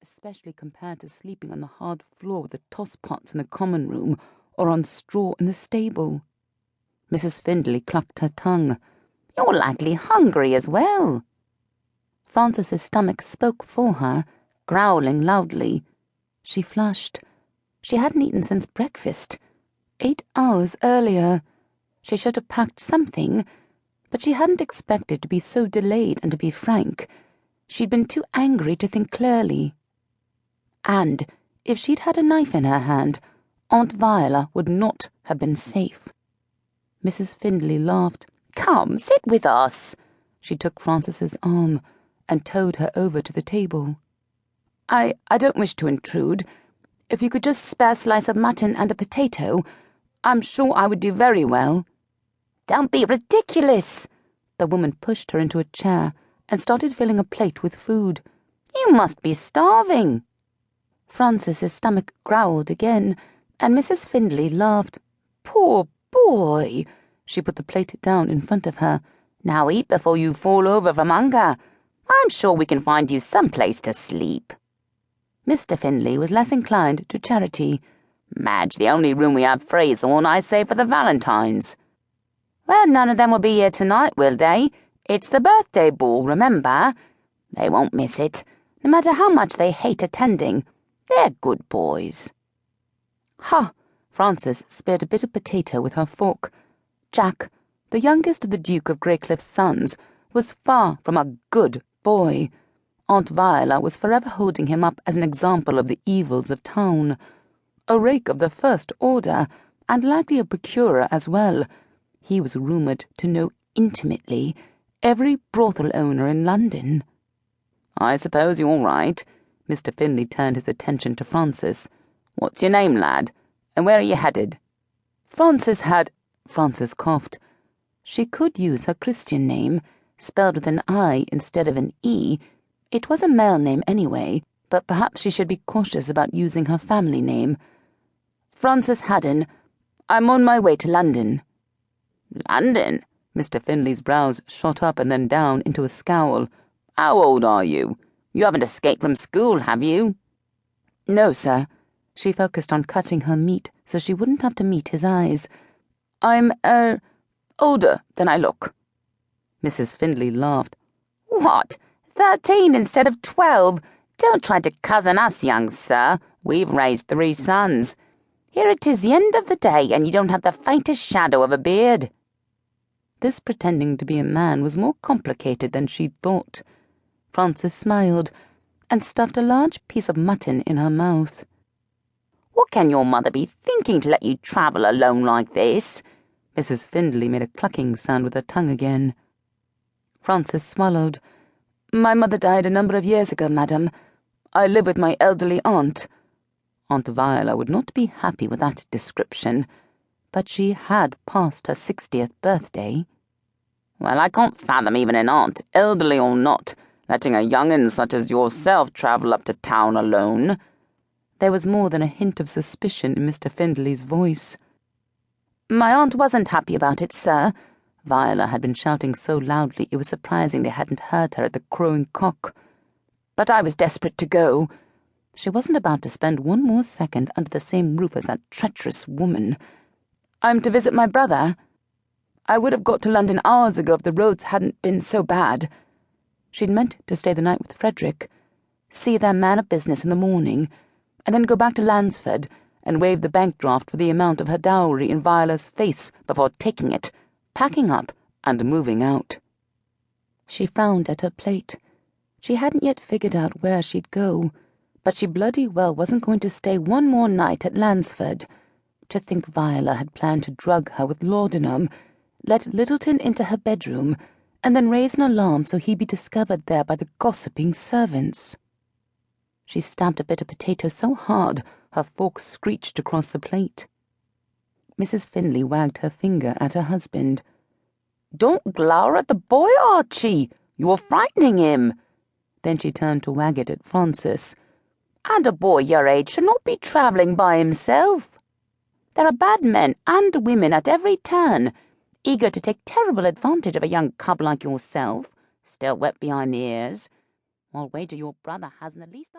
especially compared to sleeping on the hard floor with the toss-pots in the common room or on straw in the stable. Mrs. Findlay clucked her tongue. "You're likely hungry as well." Frances's stomach spoke for her, growling loudly. She flushed. She hadn't eaten since breakfast. 8 hours earlier. She should have packed something, but she hadn't expected to be so delayed, and to be frank, she'd been too angry to think clearly. And if she'd had a knife in her hand, Aunt Viola would not have been safe. Mrs. Findlay laughed. "Come, sit with us." She took Frances's arm and towed her over to the table. I don't wish to intrude. If you could just spare a slice of mutton and a potato, I'm sure I would do very well." "Don't be ridiculous." The woman pushed her into a chair and started filling a plate with food. "You must be starving." Frances's stomach growled again, and Mrs. Findlay laughed. "Poor boy." She put the plate down in front of her. "Now eat before you fall over from hunger. I'm sure we can find you some place to sleep." Mr. Findlay was less inclined to charity. "Madge, the only room we have free is the one I saved for the Valentines." "Well, none of them will be here tonight, will they? It's the birthday ball, remember? They won't miss it, no matter how much they hate attending. They're good boys." "Ha!" Frances speared a bit of potato with her fork. Jack, the youngest of the Duke of Greycliff's sons, was far from a good boy. Aunt Viola was forever holding him up as an example of the evils of town. A rake of the first order, and likely a procurer as well. He was rumoured to know intimately every brothel owner in London. "I suppose you're right." Mr. Findlay turned his attention to Frances. "What's your name, lad? And where are you headed?" Frances coughed. She could use her Christian name, spelled with an I instead of an E. It was a male name anyway, but perhaps she should be cautious about using her family name. "Frances Haddon. I'm on my way to London." "London?" Mr. Findlay's brows shot up and then down into a scowl. "How old are you? You haven't escaped from school, have you?" "No, sir." She focused on cutting her meat so she wouldn't have to meet his eyes. "I'm, older than I look." Mrs. Findlay laughed. "What? 13 instead of 12? Don't try to cousin us, young sir. We've raised 3 sons. Here it is the end of the day, and you don't have the faintest shadow of a beard." This pretending to be a man was more complicated than she'd thought. Frances smiled and stuffed a large piece of mutton in her mouth. "What can your mother be thinking to let you travel alone like this?" Mrs. Findlay made a clucking sound with her tongue again. Frances swallowed. "My mother died a number of years ago, madam. I live with my elderly aunt." Aunt Viola would not be happy with that description, but she had passed her 60th birthday. "Well, I can't fathom even an aunt, elderly or not, letting a young'un such as yourself travel up to town alone." There was more than a hint of suspicion in Mr. Findlay's voice. "My aunt wasn't happy about it, sir." Viola had been shouting so loudly it was surprising they hadn't heard her at the crowing cock. "But I was desperate to go." She wasn't about to spend one more second under the same roof as that treacherous woman. "I'm to visit my brother. I would have got to London hours ago if the roads hadn't been so bad." She'd meant to stay the night with Frederick, see their man of business in the morning, and then go back to Lansford and wave the bank draft for the amount of her dowry in Viola's face before taking it, packing up, and moving out. She frowned at her plate. She hadn't yet figured out where she'd go, but she bloody well wasn't going to stay one more night at Lansford. To think Viola had planned to drug her with laudanum, let Littleton into her bedroom, and then raise an alarm so he'd be discovered there by the gossiping servants. She stabbed a bit of potato so hard her fork screeched across the plate. Mrs. Findlay wagged her finger at her husband. "Don't glower at the boy, Archie. You're frightening him." Then she turned to wag it at Frances. "And a boy your age should not be travelling by himself. There are bad men and women at every turn, eager to take terrible advantage of a young cub like yourself, still wet behind the ears. I'll wager your brother hasn't the least